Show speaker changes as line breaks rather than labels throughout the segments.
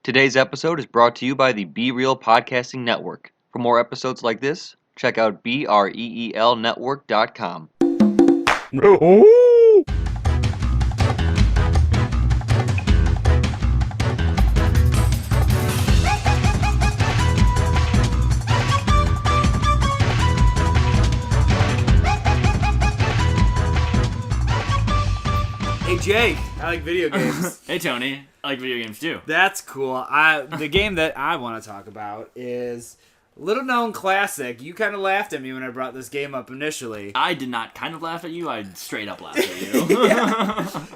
Today's episode is brought to you by the Be Real Podcasting Network. For more episodes like this, check out BREELnetwork.com.
Hey Jake, I like video games.
Hey Tony, I like video games too.
That's cool. The game that I want to talk about is a little known classic. You kind of laughed at me when I brought this game up initially.
I did not kind of laugh at you, I straight up laughed at you.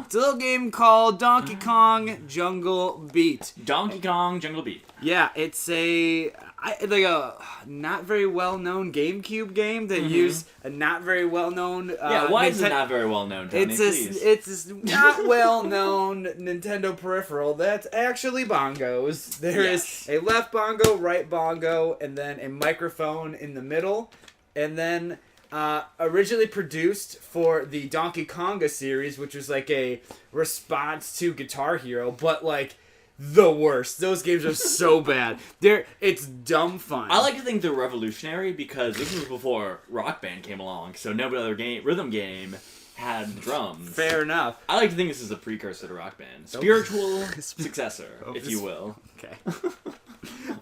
It's a little game called Donkey Kong Jungle Beat.
Donkey Kong Jungle Beat.
Yeah, it's a not very well known GameCube game that used a not very well known.
Why is it not very well known, Tony?
It's a not well known Nintendo peripheral that's actually bongos. There is a left bongo, right bongo, and then a microphone in the middle, and then originally produced for the Donkey Konga series, which was like a response to Guitar Hero, but like the worst. Those games are so bad. It's dumb fun.
I like to think they're revolutionary because this was before Rock Band came along, so no other rhythm game had drums.
Fair enough.
I like to think this is a precursor to Rock Band. Spiritual successor, if you will.
Okay.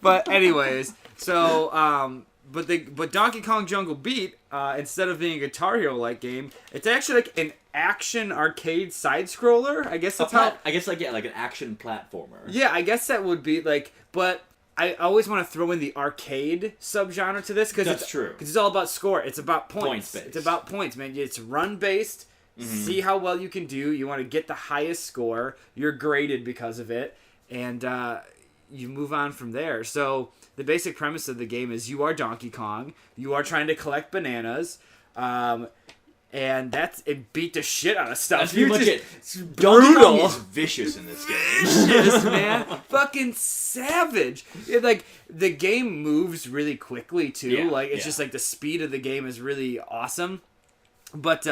But anyways, so But Donkey Kong Jungle Beat, instead of being a Guitar Hero-like game, it's actually like an action arcade side-scroller. I guess that's
like an action platformer.
Yeah, I guess that would be like. But I always want to throw in the arcade subgenre to this because it's true. Because it's all about score. It's about points. It's about points, man. It's run-based. Mm-hmm. See how well you can do. You want to get the highest score. You're graded because of it, and you move on from there. So the basic premise of the game is you are Donkey Kong. You are trying to collect bananas. And it beat the shit out of stuff.
That's pretty much it.
It's
Donkey
brutal.
Kong is vicious in this game.
Vicious, man. Fucking savage. The game moves really quickly, too.
Yeah,
Just like the speed of the game is really awesome. But,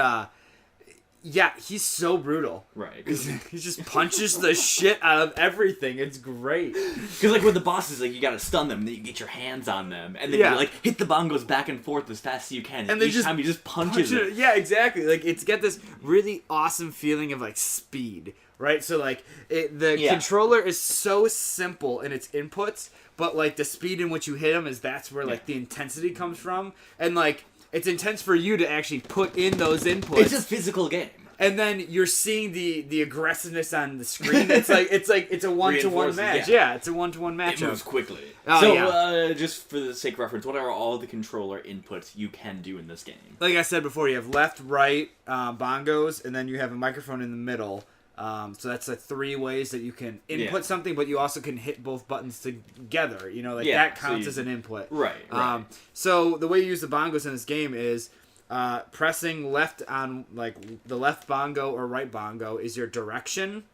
yeah, he's so brutal.
Right.
He just punches the shit out of everything. It's great.
Because, like, with the bosses, like, you gotta stun them, then you get your hands on them, and then you, like, hit the bongos back and forth as fast as you can, and each time you just punch it.
Yeah, exactly. Like, it's got this really awesome feeling of, like, speed, right? So, like, the controller is so simple in its inputs, but, like, the speed in which you hit them that's where, like, the intensity comes from, and, like, it's intense for you to actually put in those inputs.
It's a physical game.
And then you're seeing the aggressiveness on the screen. It's a 1-to-1 match. Yeah, it's a 1-to-1 match.
It moves quickly. Just for the sake of reference, what are all the controller inputs you can do in this game?
Like I said before, you have left, right, bongos, and then you have a microphone in the middle. So that's like 3 ways that you can input something, but you also can hit both buttons together. You know, that counts as an input.
Right.
So the way you use the bongos in this game is pressing left on like the left bongo or right bongo is your direction.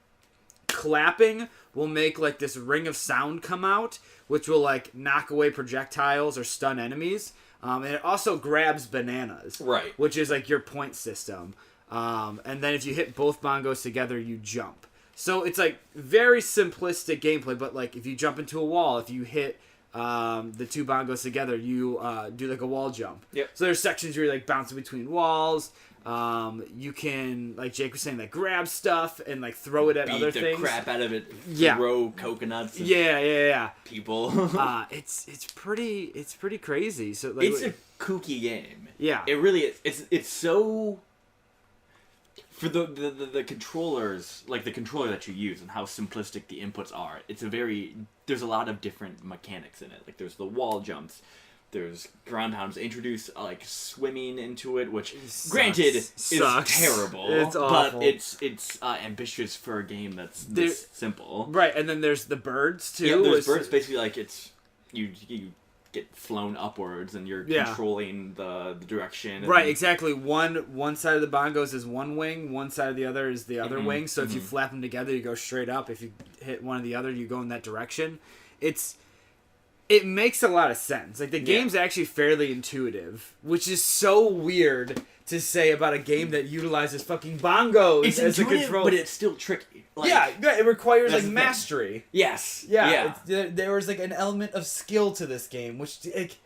Clapping will make like this ring of sound come out, which will like knock away projectiles or stun enemies. And it also grabs bananas.
Right.
Which is like your point system. And then if you hit both bongos together, you jump. So it's like very simplistic gameplay, but like if you jump into a wall, if you hit the 2 bongos together, you do like a wall jump.
Yep.
So there's sections where you're like bouncing between walls. You can, like Jake was saying, like grab stuff and like throw it at other things.
Beat the crap out of it.
Yeah.
Throw coconuts. At people.
It's pretty crazy. So like,
it's a kooky game.
Yeah.
It really is. It's so. For the controllers, like the controller that you use and how simplistic the inputs are, there's a lot of different mechanics in it. Like there's the wall jumps, there's ground pounds, introduce like swimming into it, which granted is terrible.
It's awful.
But it's ambitious for a game that's this simple.
Right, and then there's the birds too.
Yeah, there's birds. Basically, like it's you get flown upwards and you're controlling the direction.
Right, exactly. One side of the bongos is one wing, one side of the other is the other wing. So if you flap them together, you go straight up. If you hit one of the other, you go in that direction. It makes a lot of sense. Like the game's actually fairly intuitive, which is so weird to say about a game that utilizes fucking bongos as a control.
But it's still tricky.
It requires like mastery.
Yes.
Yeah. There was like an element of skill to this game, which like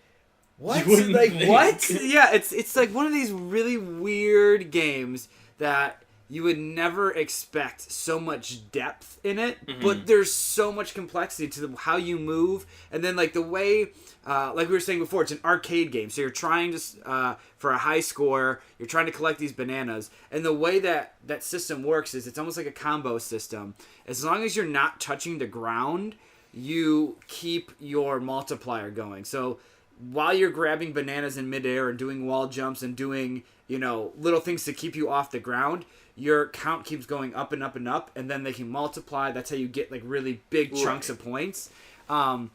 what? Like what? Yeah, it's like one of these really weird games that you would never expect so much depth in it, but there's so much complexity to how you move, and then like the way, like we were saying before, it's an arcade game, so you're trying to, for a high score, you're trying to collect these bananas, and the way that system works is it's almost like a combo system. As long as you're not touching the ground, you keep your multiplier going. So while you're grabbing bananas in midair and doing wall jumps and doing, little things to keep you off the ground, your count keeps going up and up and up, and then they can multiply. That's how you get like really big chunks of points. And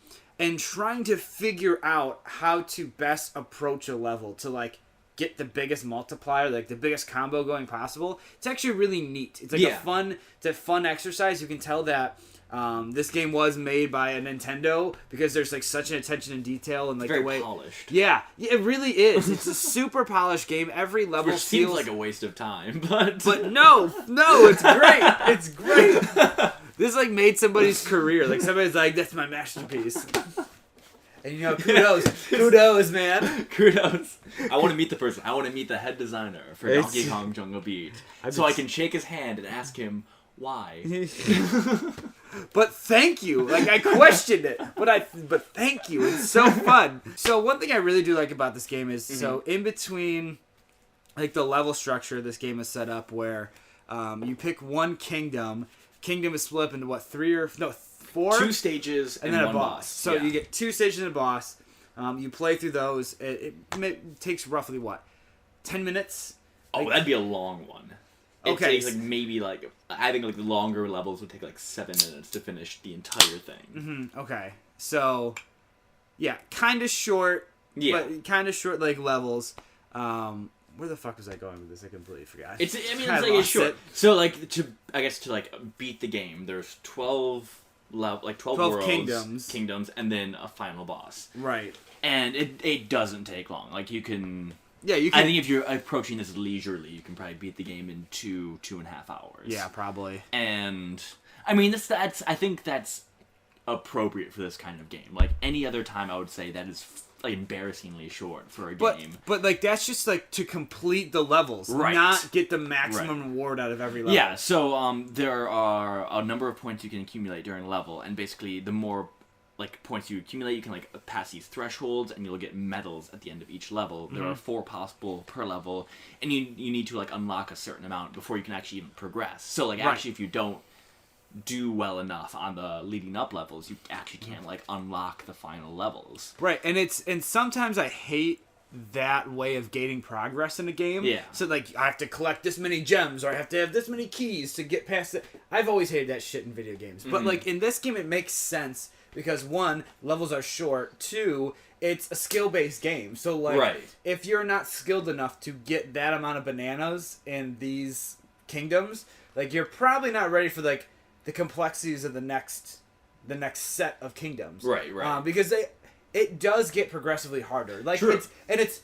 trying to figure out how to best approach a level to like get the biggest multiplier, like the biggest combo going possible. It's actually really neat. It's like a fun exercise. You can tell that this game was made by a Nintendo because there's like such an attention to detail and like
very
the way
polished.
Yeah, it really is. It's a super polished game. Every level
seems like a waste of time, but
no, it's great. It's great. This like made somebody's career. Like somebody's like, that's my masterpiece. And kudos, man.
Kudos. I want to meet the person. I want to meet the head designer for Donkey Kong Jungle Beat, so I can shake his hand and ask him why.
But thank you. Like I questioned it, but thank you. It's so fun. So one thing I really do like about this game is so in between, like the level structure, this game is set up where you pick one kingdom. Kingdom is split up into what, 4?
2 stages
and then a boss. So you get 2 stages and a boss. You play through those. It takes roughly 10 minutes.
Oh, that'd be a long one. It takes I think the longer levels would take 7 minutes to finish the entire thing.
Okay, so yeah, kind of short. Yeah, but kind of short levels. Where the fuck was I going with this? I completely forgot.
It's like short. So to beat the game, there's 12 worlds, kingdoms, and then a final boss.
Right.
And it doesn't take long. Like you can.
Yeah, you can.
I think if you're approaching this leisurely, you can probably beat the game in 2.5 hours.
Yeah, probably.
And I mean, I think that's appropriate for this kind of game. Like any other time, I would say that is embarrassingly short for a game.
But that's just to complete the levels,
right?
Not get the maximum reward out of every level.
Yeah. So there are a number of points you can accumulate during a level, and basically the more points you accumulate, you can pass these thresholds, and you'll get medals at the end of each level. There are 4 possible per level, and you need to unlock a certain amount before you can actually even progress. So actually, if you don't do well enough on the leading up levels, you actually can't unlock the final levels.
Right, and sometimes I hate that way of gaining progress in a game.
Yeah.
So I have to collect this many gems, or I have to have this many keys to get past it. I've always hated that shit in video games. But in this game, it makes sense because 1, levels are short. 2, it's a skill-based game. So if you're not skilled enough to get that amount of bananas in these kingdoms, you're probably not ready for the complexities of the next set of kingdoms.
Right.
Because it does get progressively harder.
True.
It's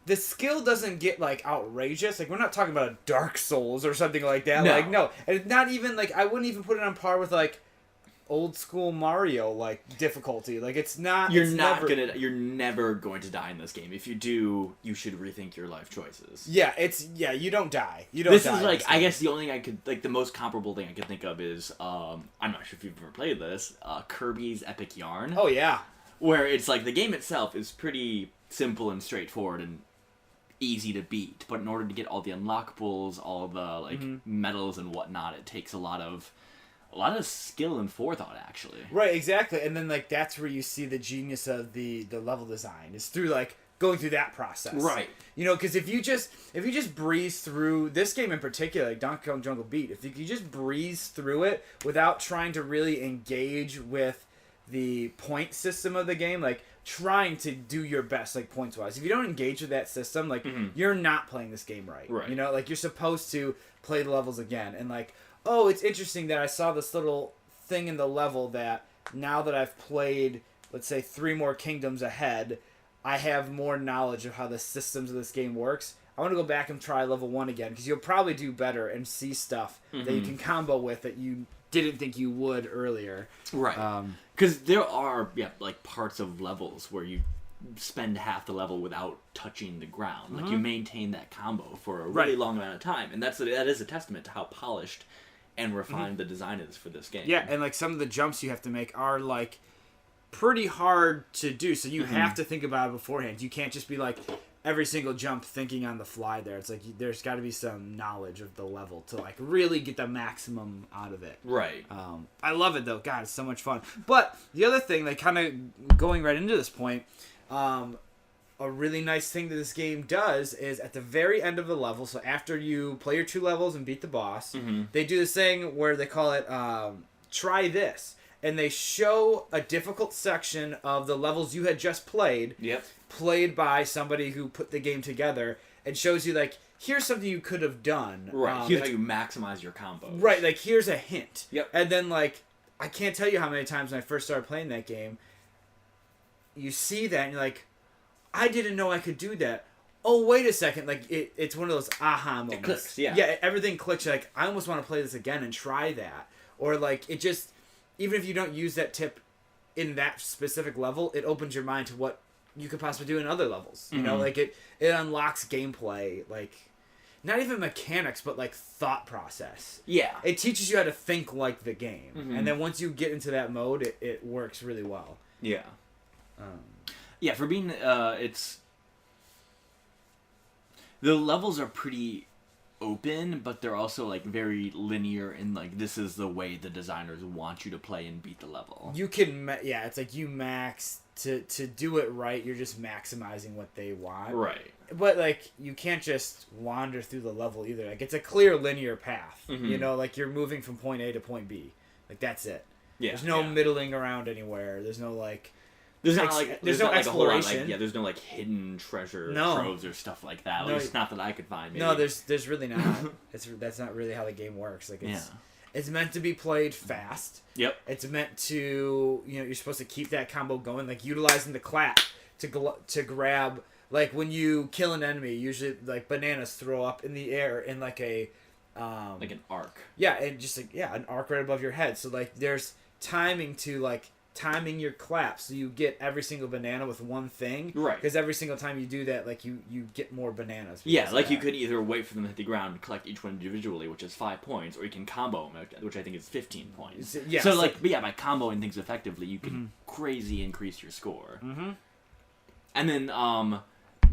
the skill doesn't get outrageous. We're not talking about a Dark Souls or something like that.
No.
No. And it's not even I wouldn't even put it on par with old school Mario difficulty. It's not.
You're never going to die in this game. If you do, you should rethink your life choices.
Yeah, you don't die. You don't. This
die is I guess the only thing I could the most comparable thing I could think of is I'm not sure if you've ever played this, Kirby's Epic Yarn.
Oh yeah.
Where it's the game itself is pretty simple and straightforward and easy to beat, but in order to get all the unlockables, all the medals and whatnot, it takes a lot of skill and forethought, actually.
Right, exactly. And then that's where you see the genius of the level design is through going through that process.
Right.
Because if you just breeze through this game in particular, Donkey Kong Jungle Beat, if you just breeze through it without trying to really engage with the point system of the game, trying to do your best points wise. If you don't engage with that system, you're not playing this game right.
Right.
You're supposed to play the levels again and oh, it's interesting that I saw this little thing in the level that now that I've played, let's say, 3 more kingdoms ahead, I have more knowledge of how the systems of this game works. I want to go back and try level 1 again, because you'll probably do better and see stuff that you can combo with that you didn't think you would earlier.
Right. Because there are like parts of levels where you spend half the level without touching the ground. Like you maintain that combo for a really long amount of time, and that is a testament to how polished and refined the design is for this game.
Yeah, and like some of the jumps you have to make are like pretty hard to do, so you have to think about it beforehand. You can't just be like every single jump thinking on the fly there. It's like there's got to be some knowledge of the level to like really get the maximum out of it.
Right.
I love it though. God, it's so much fun. But the other thing, like kind of going right into this point, a really nice thing that this game does is at the very end of the level, so after you play your 2 levels and beat the boss, they do this thing where they call it try this. And they show a difficult section of the levels you had just played, played by somebody who put the game together, and shows you, like, here's something you could have done.
Right, here's how you maximize your combos.
Right, like, here's a hint.
Yep.
And then, like, I can't tell you how many times when I first started playing that game, you see that and you're like, I didn't know I could do that. Oh, wait a second. Like, it's one of those aha moments.
It clicks, yeah.
Yeah, everything clicks. You're like, I almost want to play this again and try that. Or, like, it just, even if you don't use that tip in that specific level, it opens your mind to what you could possibly do in other levels. You know, like, it unlocks gameplay, like, not even mechanics, but, like, thought process.
Yeah.
It teaches you how to think like the game. And then once you get into that mode, it works really well.
Yeah. Yeah, for being, it's... The levels are pretty open, but they're also, like, very linear in, like, this is the way the designers want you to play and beat the level.
You can, it's like you max, to do it right, you're just maximizing what they want.
Right.
But, like, you can't just wander through the level either. Like, it's a clear linear path. You know, like, you're moving from point A to point B. Like, that's it. Yeah. There's no middling around anywhere. There's no, like...
There's no exploration.
There's
no, like, hidden treasure troves or stuff like that. No, it's not that I could find, maybe.
No, there's really not. That's not really how the game works. Like, it's meant to be played fast.
Yep.
It's meant to, you're supposed to keep that combo going, like, utilizing the clap to grab... Like, when you kill an enemy, usually, like, bananas throw up in the air in, like, a...
like an arc.
Yeah, and just, like, an arc right above your head. So, like, there's timing to, like... timing your clap so you get every single banana with one thing.
Right.
Because every single time you do that, like, you get more bananas.
Yeah, like, you could either wait for them to hit the ground and collect each one individually, which is 5 points, or you can combo them, which I think is 15 points.
Yeah,
so, like, by comboing things effectively, you can crazy increase your score. And then,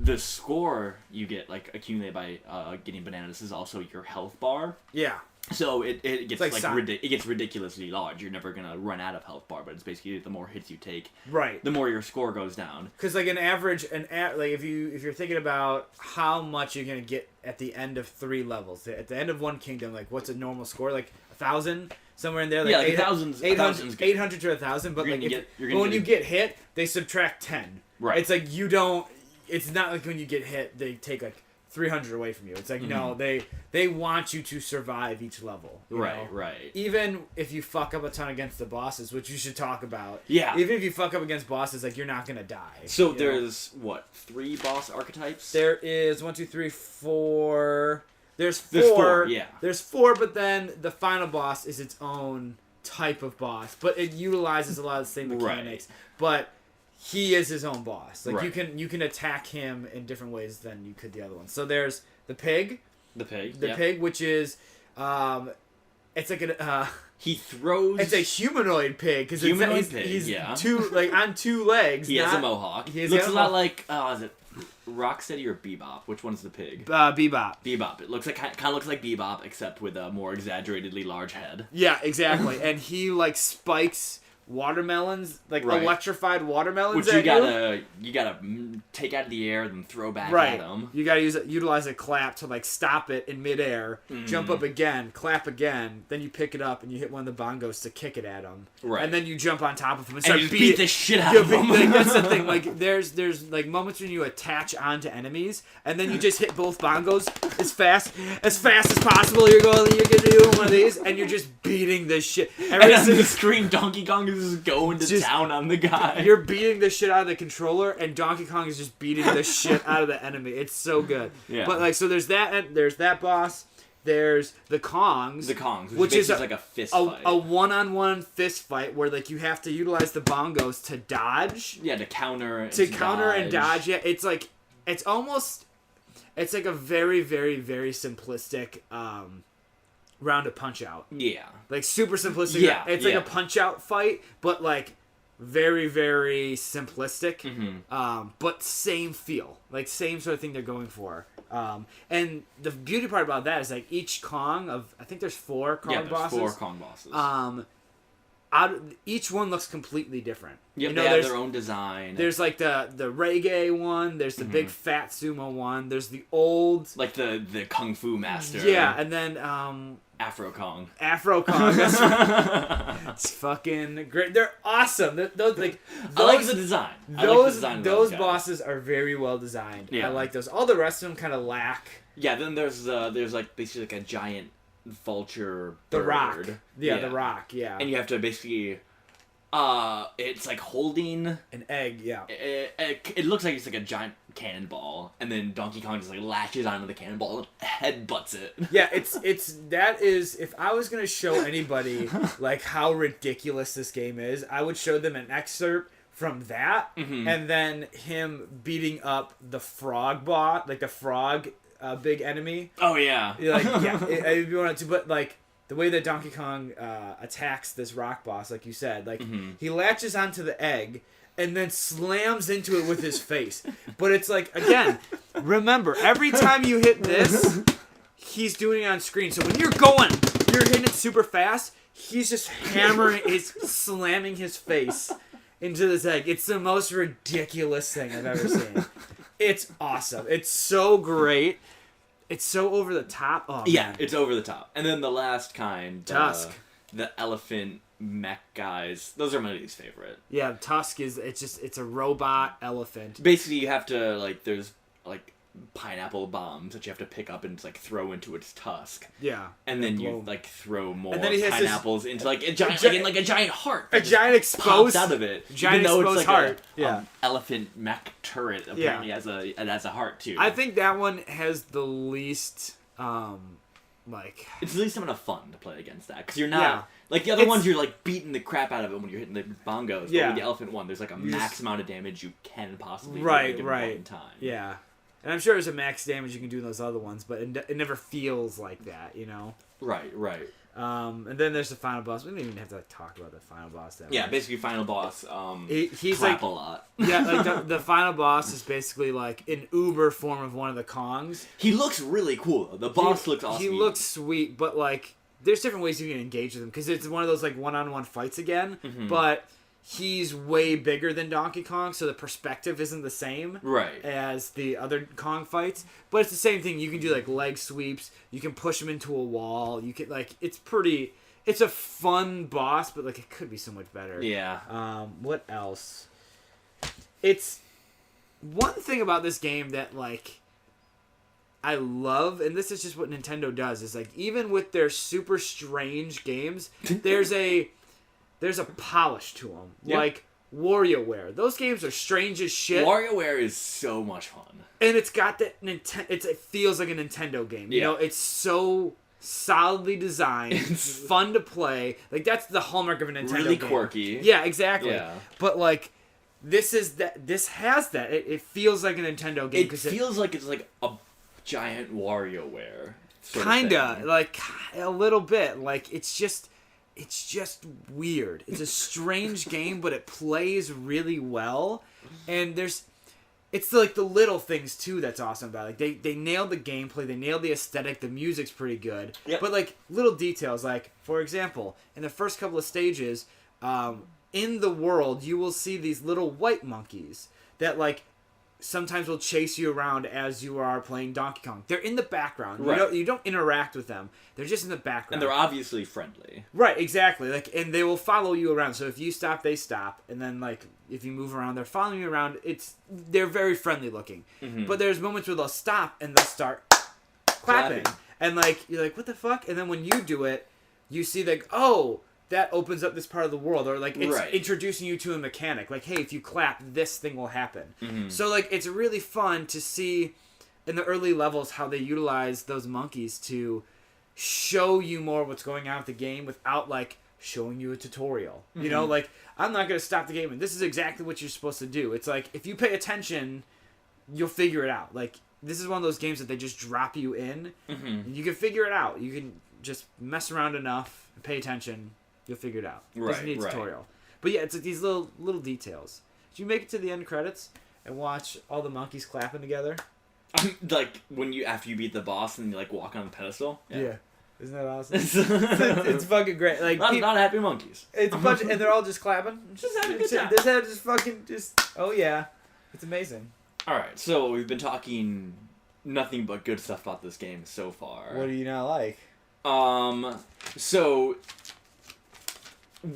the score you get, like, accumulated by getting bananas is also your health bar.
Yeah.
So it gets it gets ridiculously large. You're never gonna run out of health bar, but it's basically the more hits you take,
right,
the more your score goes down.
Because like like if you're thinking about how much you're gonna get at the end of 3 levels, at the end of one kingdom, like what's a normal score? Like 1,000 somewhere in there. Like,
yeah, like
800 to 1,000. But like when you get hit, they subtract 10.
Right.
It's like you don't. It's not like when you get hit, they take like 300 away from you. It's like, no, they want you to survive each level. You know?
Right.
Even if you fuck up a ton against the bosses, which you should talk about.
Yeah.
Even if you fuck up against bosses, like, you're not going to die.
So there's, 3 boss archetypes?
There is 1, 2, 3, 4. There's 4.
There's 4, yeah.
There's 4, but then the final boss is its own type of boss. But it utilizes a lot of the same mechanics.
Right.
But... he is his own boss. Like,
right.
you can attack him in different ways than you could the other ones. So there's the pig.
The pig.
The pig, which is, it's like a.
He throws.
It's a humanoid pig because he's
yeah.
on 2 legs.
He has a mohawk. Looks a lot like is it Rocksteady or Bebop? Which one's the pig?
Bebop.
Bebop. It looks like kind of looks like Bebop except with a more exaggeratedly large head.
Yeah, exactly. And he like spikes watermelons, like electrified watermelons.
Which you gotta take out of the air, then throw back at them.
You gotta utilize a clap to like stop it in midair, jump up again, clap again, then you pick it up and you hit one of the bongos to kick it at them. Right. And then you jump on top of them and start
beat the shit out of them.
Like, that's the thing. Like there's like moments when you attach onto enemies and then you just hit both bongos as fast as possible. You're doing one of these and you're just beating this shit.
And then the scream Donkey Kong is Kong's going to town on the guy.
You're beating the shit out of the controller, and Donkey Kong is just beating the shit out of the enemy. It's so good. Yeah. But like, so there's that boss. There's the Kongs.
Which is like a fist fight.
A one-on-one fist fight where like you have to utilize the bongos to dodge.
Yeah, to counter
and dodge. Yeah, it's like it's like a very, very, very simplistic round of Punch Out.
Yeah.
Like super simplistic. Yeah. It's like a Punch Out fight, but like very, very simplistic. Mm-hmm. But same feel. Like same sort of thing they're going for. And the beauty part about that is like each Kong I think there's 4 Kong bosses.
4 Kong bosses.
Each one looks completely different.
Yep, they have their own design.
There's like the reggae one. There's the big fat sumo one. There's the old
like the kung fu master.
Yeah, and then
Afro Kong.
It's fucking great. They're awesome. I
like the design.
Those bosses are very well designed.
Yeah.
I like those. All the rest of them kind of lack.
Yeah. Then there's like basically like a giant vulture bird.
The Rock. Yeah, the Rock. Yeah.
And you have to basically. It's like holding
an egg. Yeah.
It looks like it's like a giant cannonball, and then Donkey Kong just like latches onto the cannonball and headbutts it.
Yeah, that is. If I was gonna show anybody like how ridiculous this game is, I would show them an excerpt from that, and then him beating up the frog bot, like the frog big enemy.
Oh yeah.
If you wanted to, but like. The way that Donkey Kong attacks this rock boss, like you said, like he latches onto the egg and then slams into it with his face. But it's like, again, remember, every time you hit this, he's doing it on screen. So when you're hitting it super fast, he's just slamming his face into this egg. It's the most ridiculous thing I've ever seen. It's awesome. It's so great. It's so over the top. Oh,
yeah,
man.
It's over the top. And then the last kind,
Tusk.
The elephant mech guys. Those are my least favorite.
Yeah, Tusk it's a robot elephant.
Basically, you have to there's pineapple bombs that you have to pick up and throw into its tusk.
Yeah.
And then you throw more pineapples into a giant heart.
A giant exposed
pops out of it.
Giant exposed heart.
Elephant mech turret apparently has a heart too.
I think that one has the least
it's the least amount of fun to play against that because you're not like the other ones you're beating the crap out of it when you're hitting the bongos. But with the elephant one, there's a max amount of damage you can possibly do at one time.
Yeah. And I'm sure there's a max damage you can do in those other ones, but it never feels like that, you know?
Right.
And then there's the final boss. We don't even have to talk about the final boss that much.
Basically final boss.
He's
clap a lot.
Yeah, the final boss is basically like an uber form of one of the Kongs.
He looks really cool, though. The boss looks awesome.
He looks sweet, but there's different ways you can engage with him because it's one of those one-on-one fights again, but he's way bigger than Donkey Kong, so the perspective isn't the same as the other Kong fights. But it's the same thing. You can do leg sweeps. You can push him into a wall. You can it's a fun boss, but it could be so much better.
Yeah.
What else? It's one thing about this game that I love, and this is just what Nintendo does, is even with their super strange games, there's a polish to them. Yep. WarioWare. Those games are strange as shit.
WarioWare is so much fun.
And it's got that it feels like a Nintendo game. You know, it's so solidly designed. It's fun to play. that's the hallmark of a Nintendo game.
Really quirky.
Yeah, exactly.
Yeah.
But this has that. It feels like a Nintendo game.
It feels like it's a giant WarioWare.
Kinda. A little bit. It's just weird. It's a strange game, but it plays really well. And it's the little things too that's awesome about it. They nailed the gameplay, they nailed the aesthetic, the music's pretty good. Yep. But little details, for example, in the first couple of stages, in the world you will see these little white monkeys that sometimes will chase you around as you are playing Donkey Kong. They're in the background. Right. You don't interact with them. They're just in the background.
And they're obviously friendly.
Right, exactly. And they will follow you around. So if you stop, they stop. And then if you move around, they're following you around. They're very friendly looking. Mm-hmm. But there's moments where they'll stop and they'll start clapping. And you're what the fuck? And then when you do it, you see oh, that opens up this part of the world, or like it's
Right.
introducing you to a mechanic. Like, hey, if you clap, this thing will happen. So like it's really fun to see in the early levels how they utilize those monkeys to show you more what's going on with the game without like showing you a tutorial. You know, like I'm not gonna stop the game and this is exactly what you're supposed to do. It's like if you pay attention, you'll figure it out. Like this is one of those games that they just drop you in, and you can figure it out. You can just mess around enough and pay attention. You'll figure it out. Doesn't need a tutorial. But yeah, it's like these little details. Did you make it to the end credits and watch all the monkeys clapping together?
Like when after you beat the boss and you like walk on the pedestal.
Yeah. Isn't that awesome? It's fucking great. Like
not happy monkeys.
It's a bunch, and they're all just clapping.
Just having a good time.
This head just fucking oh yeah, it's amazing.
All right, so we've been talking nothing but good stuff about this game so far.
What do you not like?
So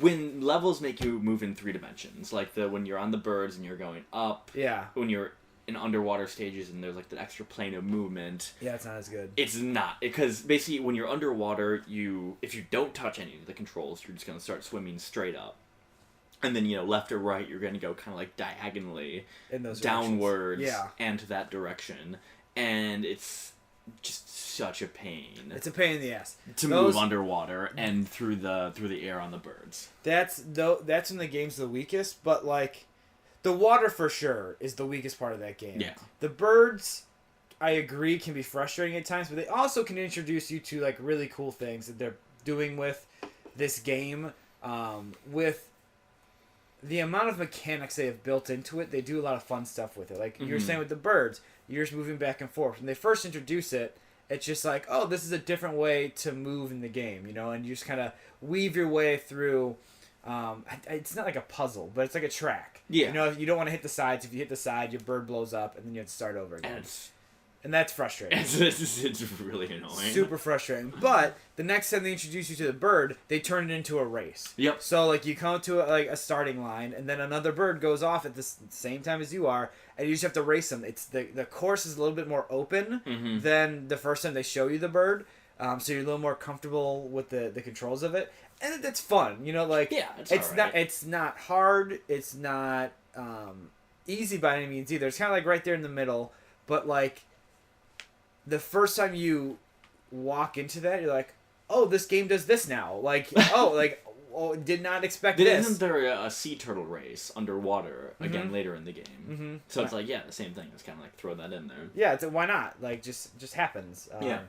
when levels make you move in 3 dimensions, like when you're on the birds and you're going up.
Yeah.
When you're in underwater stages and there's like that extra plane of movement.
Yeah, it's not as good.
It's not, because basically when you're underwater, if you don't touch any of the controls, you're just gonna start swimming straight up. And then, left or right, you're going to go kind of like diagonally
in those
downwards
yeah.
and to that direction. And it's just such a pain.
It's a pain in the ass.
To move underwater and through the air on the birds.
That's when the game's the weakest, but like the water for sure is the weakest part of that game.
Yeah.
The birds, I agree, can be frustrating at times, but they also can introduce you to like really cool things that they're doing with this game, with the amount of mechanics they have built into it. They do a lot of fun stuff with it. Like you were saying with the birds, you're just moving back and forth. When they first introduce it, it's just like, oh, this is a different way to move in the game, and you just kind of weave your way through. It's not like a puzzle, but it's like a track.
Yeah.
You don't want to hit the sides. If you hit the side, your bird blows up, and then you have to start over again. And that's frustrating.
It's really annoying.
Super frustrating. But the next time they introduce you to the bird, they turn it into a race.
Yep.
So like you come to a starting line, and then another bird goes off at the same time as you are, and you just have to race them. It's the course is a little bit more open than the first time they show you the bird, so you're a little more comfortable with the controls of it, and it's fun.
Yeah,
it's not hard. It's not easy by any means either. It's kind of like right there in the middle, but like. The first time you walk into that, you're like, "Oh, this game does this now." Like, did not expect this.
Isn't there a sea turtle race underwater again later in the game? So it's like, the same thing. It's kind of like throw that in there.
Yeah, why not? Like, just happens.
Yeah.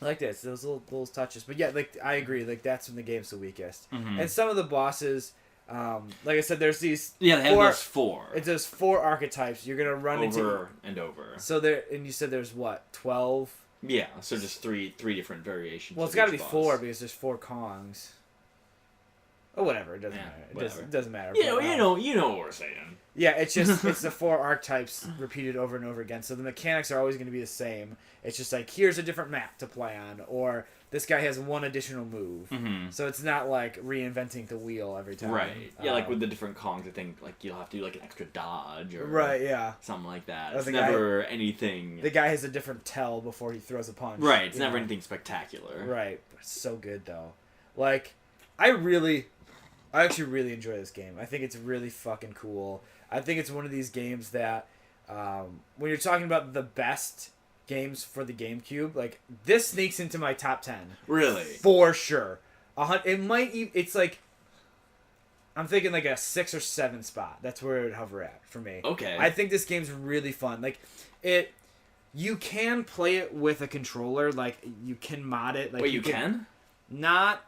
I like this, those little touches. But yeah, like I agree. Like that's when the game's the weakest. And some of the bosses. Like I said, there's these.
Yeah, they have those 4.
It's those 4 archetypes you're gonna run
over and over.
So and you said there's what 12.
Yeah, so just three different variations.
Well, it's got to be 4 because there's 4 Kongs. Oh, whatever. It doesn't matter. It doesn't matter.
You know what we're saying.
Yeah, it's just it's the 4 archetypes repeated over and over again. So the mechanics are always going to be the same. It's just like here's a different map to play on, or this guy has 1 additional move. So it's not like reinventing the wheel every time.
Right. Yeah, like with the different Kongs, I think like you'll have to do like an extra dodge or something like that. It's never anything.
The guy has a different tell before he throws a punch.
Right. It's never anything spectacular.
Right. But it's so good though. Like I actually really enjoy this game. I think it's really fucking cool. I think it's one of these games that, when you're talking about the best games for the GameCube, like this sneaks into my top 10.
Really?
For sure. It might. It's like, I'm thinking like a 6 or 7 spot. That's where it would hover at for me.
Okay.
I think this game's really fun. Like, you can play it with a controller. Like you can mod it. Like
wait, you can?
Not,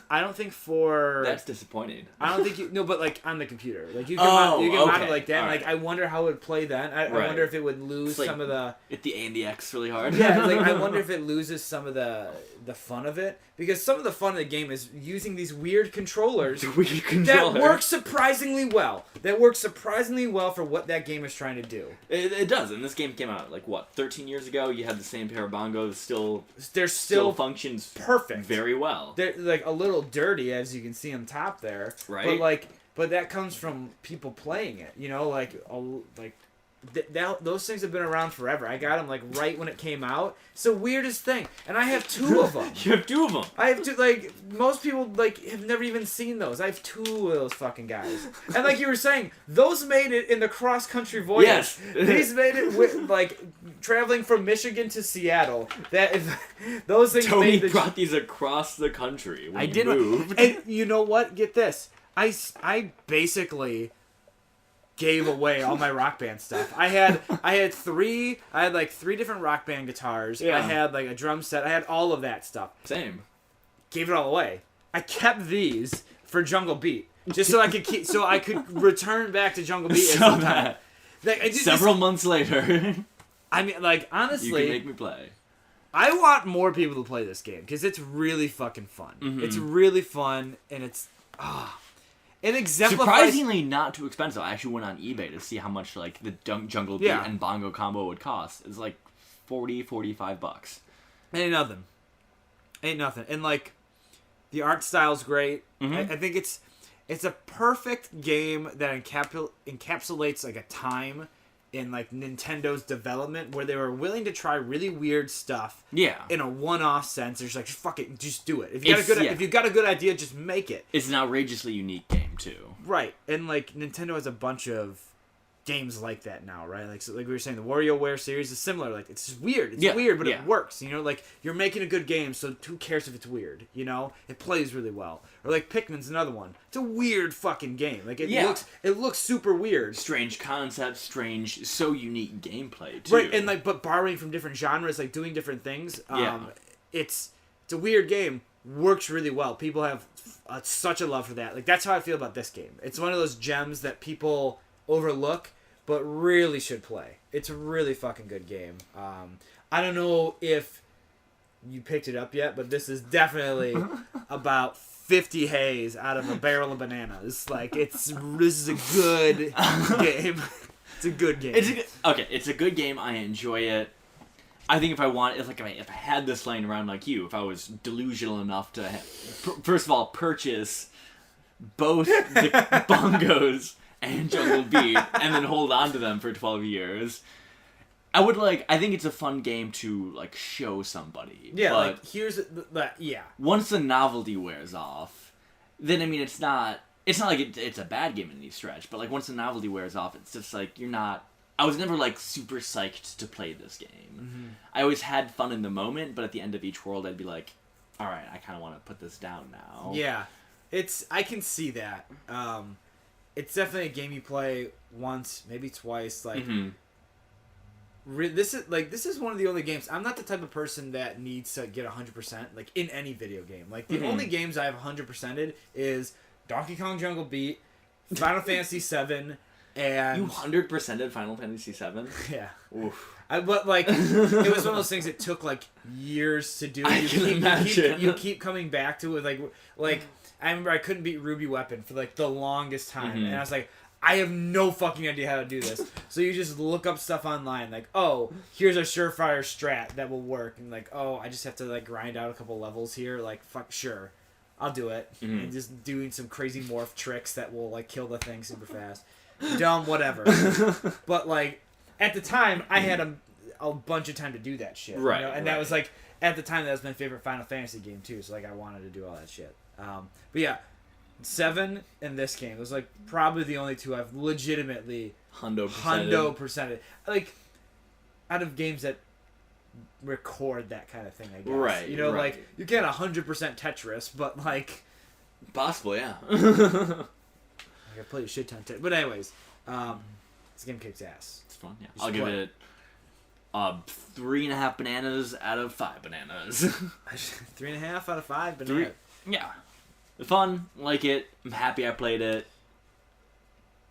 I don't think for...
That's disappointing.
I don't think but like on the computer. Like you can mod it like that.
All right.
Like I wonder how it would play then. I wonder if it would lose some of the...
Hit the A and the X really hard.
Yeah, like I wonder if it loses some of the fun of it. Because some of the fun of the game is using these weird controllers. That work surprisingly well. That works surprisingly well for what that game is trying to do.
It does. And this game came out like, what, 13 years ago? You had the same pair of bongos.
They're still
functions
perfect.
Very well.
They're like a little dirty, as you can see on top there.
Right.
But that comes from people playing it. those things have been around forever. I got them like right when it came out. It's the weirdest thing, and I have 2 of them.
You have 2 of them.
I have 2. Like most people, like have never even seen those. I have 2 of those fucking guys. And like you were saying, those made it in the cross country voyage.
Yes.
These made it with like traveling from Michigan to Seattle. That is, those things.
Tony
made
brought these across the country. When
I
he
did.
moved.
And you know what? Get this. I basically gave away all my Rock Band stuff. I had like 3 different Rock Band guitars.
Yeah.
I had like a drum set. I had all of that stuff.
Same.
Gave it all away. I kept these for Jungle Beat just so I could return back to Jungle Beat at some time. Like,
Several months later.
I mean, like honestly,
you can make me play.
I want more people to play this game because it's really fucking fun.
Mm-hmm.
It's really fun, and it's it exemplifies.
Surprisingly not too expensive. I actually went on eBay to see how much like the Jungle Beat and Bongo combo would cost. It's like $45.
Ain't nothing. And like the art style's great.
Mm-hmm.
I think it's a perfect game that encapsulates like a time in like Nintendo's development where they were willing to try really weird stuff.
Yeah.
In a one-off sense, there's like fuck it, just do it. If you got a good idea, just make it.
It's an outrageously unique game too.
Right, and like Nintendo has a bunch of games like that now, right? Like so, like we were saying, the WarioWare series is similar. Like it's just weird. It's weird, but it works. You know, like you're making a good game, so who cares if it's weird? You know, it plays really well. Or like Pikmin's another one. It's a weird fucking game. Like it looks super weird.
Strange concept, so unique gameplay too.
Right, and like but borrowing from different genres, like doing different things. It's a weird game. Works really well. People have such a love for that. Like that's how I feel about this game. It's one of those gems that people overlook but really should play. It's a really fucking good game. I don't know if you picked it up yet, but this is definitely about 50 haze out of a barrel of bananas. Like this is a good game. It's a good game.
It's a good game. I enjoy it. I think if I had this laying around like you, if I was delusional enough to first of all purchase both the bongos and Jungle Beat, and then hold on to them for 12 years. I think it's a fun game to, like, show somebody.
Yeah,
but
like, here's
once the novelty wears off, then, I mean, it's not like it's a bad game in any stretch, but, like, once the novelty wears off, it's just, like, I was never, like, super psyched to play this game. Mm-hmm. I always had fun in the moment, but at the end of each world, I'd be like, alright, I kind of want to put this down now.
Yeah. I can see that. It's definitely a game you play once, maybe twice. Like, this is one of the only games. I'm not the type of person that needs to get 100% like in any video game. Like the only games I have 100%ed is Donkey Kong Jungle Beat, Final Fantasy VII, and
you 100%ed Final Fantasy VII.
Yeah.
Oof.
But like, it was one of those things that took like years to do. You keep coming back to it. Like. I remember I couldn't beat Ruby Weapon for like the longest time, and I was like, I have no fucking idea how to do this. So you just look up stuff online, like, oh, here's a surefire strat that will work, and like, oh, I just have to like grind out a couple levels here. Like, fuck, sure, I'll do it. And just doing some crazy morph tricks that will like kill the thing super fast. Dumb, whatever. But like, at the time, I had a bunch of time to do that shit,
right?
You know? And that was like, at the time, that was my favorite Final Fantasy game too. So like, I wanted to do all that shit. But yeah, 7 in this game was like probably the only 2 I've legitimately hundo%ed. Like out of games that record that kind of thing, I guess.
Right.
You know, like you can't 100% Tetris, but like
possible, yeah.
I played a shit ton of Tetris. But anyways, this game kicks ass.
It's fun. Yeah, I'll give it 3.5 bananas out of 5 bananas.
3.5 out of 5 bananas.
Yeah. Fun, like it. I'm happy I played it.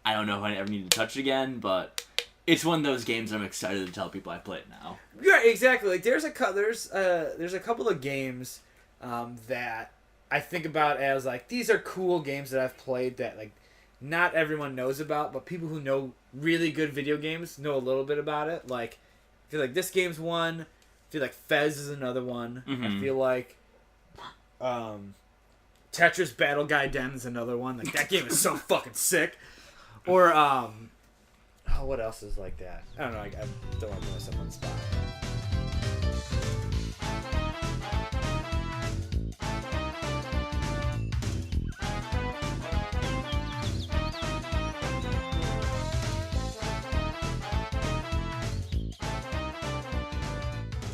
I don't know if I ever need to touch it again, but it's one of those games I'm excited to tell people I play it now.
Yeah, exactly. Like there's a couple of games that I think about as like these are cool games that I've played that like not everyone knows about, but people who know really good video games know a little bit about it. Like I feel like this game's one. I feel like Fez is another one. I feel like Tetris Battle Gaiden is another one. Like that game is so fucking sick. Or what else is like that? I don't know. I don't want to put myself on the spot.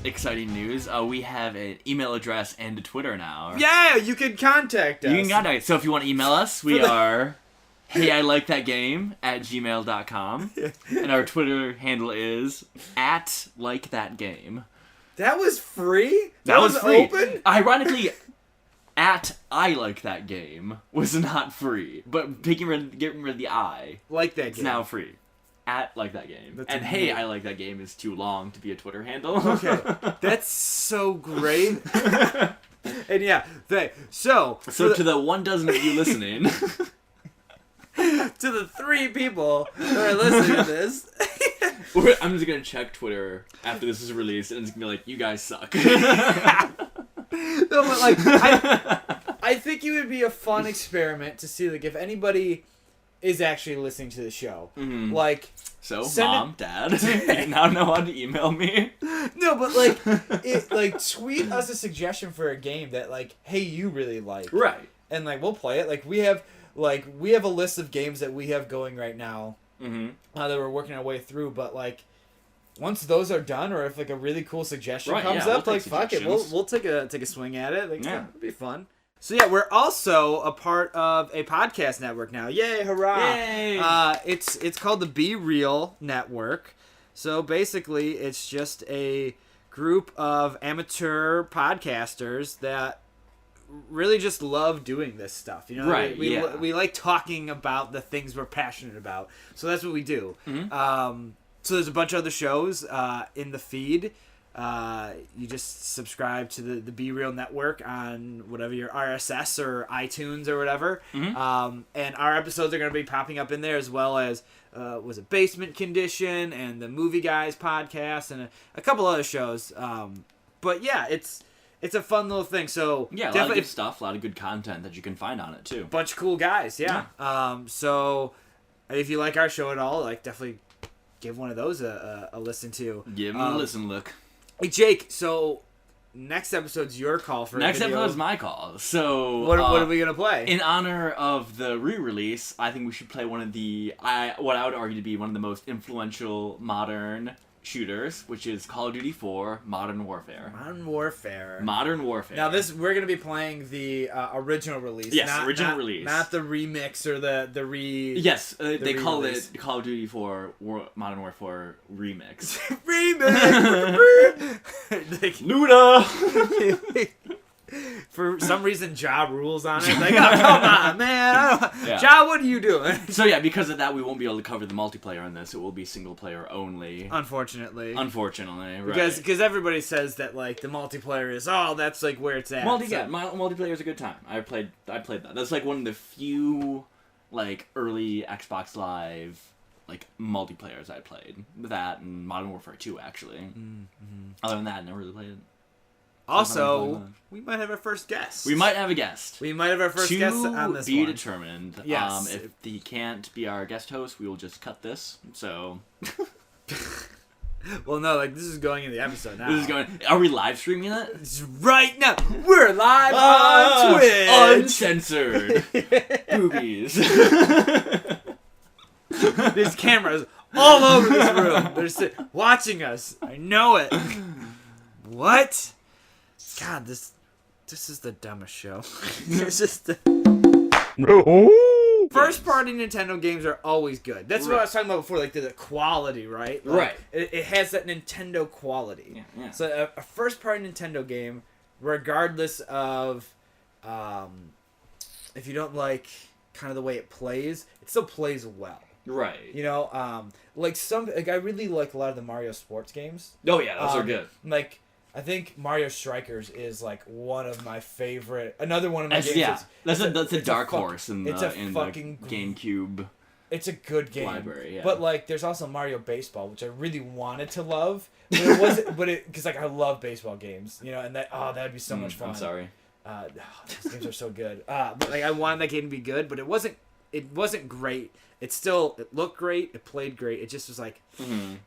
Exciting news. We have an email address and a Twitter now.
Yeah, you can contact us.
You can contact us. So if you want to email us, we are heyilikethatgame@gmail.com. And our Twitter handle is @likethatgame.
That was free?
That was free.
Open?
Ironically, @ILikeThatGame was not free. But getting rid of the I.
Like that game.
It's now free. @LikeThatGame.
That's
and
amazing.
Hey, I Like That Game is too long to be a Twitter handle.
Okay. That's so great. And yeah, so
to the 12 of you listening,
to the 3 people who are listening to this.
I'm just gonna check Twitter after this is released, and it's gonna be like, you guys suck.
No, but like, I think it would be a fun experiment to see like if anybody is actually listening to the show.
Mm-hmm.
Like,
so Mom, Dad, you now know how to email me.
No, but like tweet us a suggestion for a game that like, hey, you really like,
right?
And like we'll play it. Like we have a list of games that we have going right now.
Mm-hmm.
That we're working our way through, but like once those are done, or if like a really cool suggestion comes up,
we'll
like fuck it, we'll take a swing at it. Like
yeah,
it'll be fun. So yeah, we're also a part of a podcast network now. Yay, hurrah!
Yay!
It's called the Be Real Network. So basically, it's just a group of amateur podcasters that really just love doing this stuff. You know,
right?
We like talking about the things we're passionate about. So that's what we do.
Mm-hmm.
So there's a bunch of other shows in the feed. You just subscribe to the Be Real Network on whatever your RSS or iTunes or whatever.
Mm-hmm.
And our episodes are going to be popping up in there, as well as was it Basement Condition and the Movie Guys podcast and a couple other shows. But yeah, it's a fun little thing. So
yeah, a lot of good stuff, a lot of good content that you can find on it too.
Bunch of cool guys, yeah. So if you like our show at all, like definitely give one of those a listen to.
Give them a listen, look.
Hey Jake, so next episode's your call for
next
a video.
episode's my call. So
what are we gonna play?
In honor of the re-release, I think we should play one of what I would argue to be one of the most influential modern shooters, which is Call of Duty 4 Modern Warfare.
Modern Warfare.
Now
we're gonna be playing the original release.
Yes, original release,
not the remix or the re.
Yes, they call it Call of Duty 4 Modern Warfare Remix.
Remix.
Luda.
For some reason, Ja rules on it. Like, oh, come on, man.
Yeah.
Ja, what are you doing?
So yeah, because of that, we won't be able to cover the multiplayer on this. It will be single player only.
Unfortunately,
right?
Because everybody says that like the multiplayer is that's like where it's at.
Multiplayer is a good time. I played that. That's like one of the few like early Xbox Live like multiplayers I played. That and Modern Warfare 2 actually. Mm-hmm. Other than that, I never really played it.
Also, we might have our first guest.
We might have a guest.
We might have our first guest on this
one. To
one.
be determined.
Yes.
If he can't be our guest host, we will just cut this. So.
Well, no, like this is going in the episode now.
Are we live streaming it?
It's right now. We're live on Twitch.
Uncensored. Boobies.
There's cameras all over this room. They're watching us. I know it. What? God, this is the dumbest show. It's just first party Nintendo games are always good. That's what I was talking about before, like the quality, right? Like,
right.
It has that Nintendo quality.
Yeah.
So a first party Nintendo game, regardless of if you don't like kind of the way it plays, it still plays well.
Right.
You know, I really like a lot of the Mario sports games.
Oh yeah, those are good.
Like I think Mario Strikers is like one of my favorite. Another one of my games.
Yeah, that's a dark horse in the GameCube.
It's a good game.
Library, yeah.
But like, there's also Mario Baseball, which I really wanted to love, but it wasn't. Because like I love baseball games, you know, and that'd be so much fun.
I'm sorry.
Those games are so good. But like I wanted that game to be good, but it wasn't it wasn't great. It looked great. It played great. It just was like, it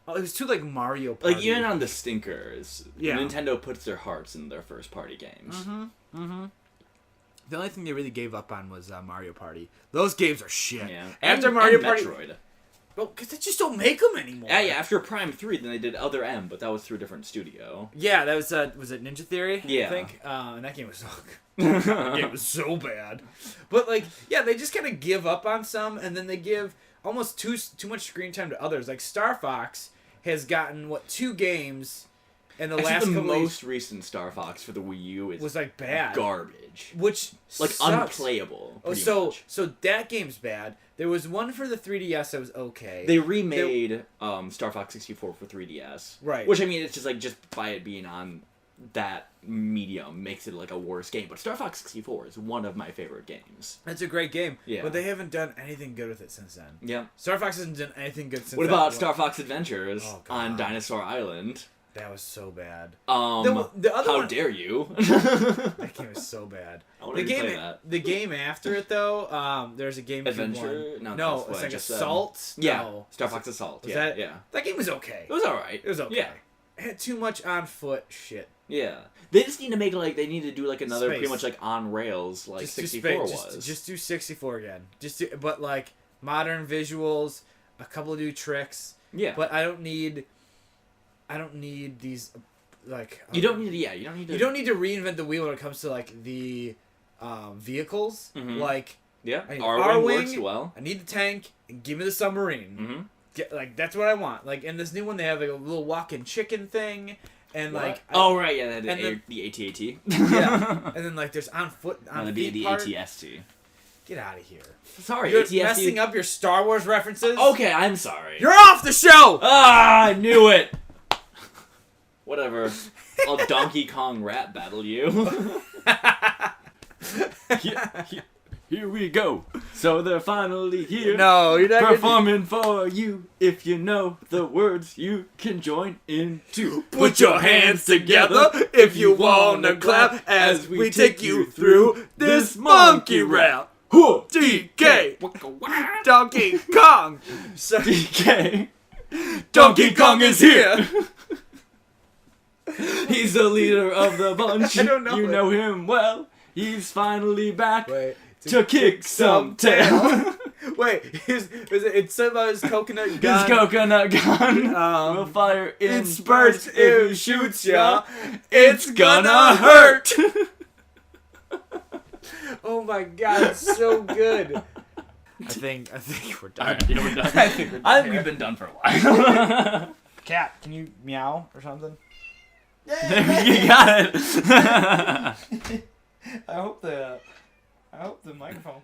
was too like Mario Party.
Like even on the stinkers, Nintendo puts their hearts in their first party games.
The only thing they really gave up on was Mario Party. Those games are shit.
Yeah.
After Mario Party,
Metroid.
Well, because they just don't make them anymore.
Yeah. After Prime 3, then they did Other M, but that was through a different studio.
Yeah, that was it Ninja Theory?
Yeah.
I think. And that game was it was so bad. But like, yeah, they just kind of give up on some, and then they give almost too much screen time to others. Like Star Fox has gotten 2 games. And the last
the most recent Star Fox for the Wii U was like
bad,
garbage,
which
like
sucks.
unplayable.
So that game's bad. There was one for the 3DS that was okay.
They remade Star Fox 64 for 3DS,
right?
Which I mean, it's just like by it being on that medium makes it like a worse game. But Star Fox 64 is one of my favorite games.
It's a great game,
yeah.
But they haven't done anything good with it since then.
Yeah,
Star Fox hasn't done anything good since.
What about Star Fox Adventures on Dinosaur Island?
That was so bad.
The other How dare you?
That game was so bad.
I play that.
The game after it though, there's a game.
Adventure?
No, it's like Assault.
Yeah,
no.
Star Fox Assault.
Yeah. That game was okay.
It was alright.
It was okay.
Yeah.
It had too much on foot shit.
Yeah. They just need to make they need to do another pretty much on rails like 64 was.
Just do 64 again. But like modern visuals, a couple of new tricks.
Yeah.
But I don't need these
you don't need to
reinvent the wheel when it comes to the vehicles.
Mm-hmm.
R-Wing
works well.
I need the tank and give me the submarine.
Mm-hmm.
That's what I want. In this new one they have a little walking chicken thing and the
AT-AT.
Yeah. And then there's on foot on
the
part.
ATST.
Get out of here.
Sorry,
you're
ATST.
Messing up your Star Wars references.
Okay, I'm sorry.
You're off the show.
I knew it. Whatever. I'll Donkey Kong rap battle you. Here we go. So they're finally here.
No, you're not
performing for you. If you know the words, you can join in too.
Put your hands together if you wanna clap as we take you through this monkey rap. DK, Donkey Kong.
So DK, Donkey Kong is here. He's the leader of the bunch.
I don't know.
You know him well. He's finally back
to
kick some tail.
Wait, it's something about his coconut gun.
His coconut gun will fire in spurts. If he shoots ya, it's gonna hurt.
Oh my god, it's so good. I think we're done.
Right, yeah, we're done. I think we've been done for a while.
Cat, can you meow or something?
You got it.
I hope the microphone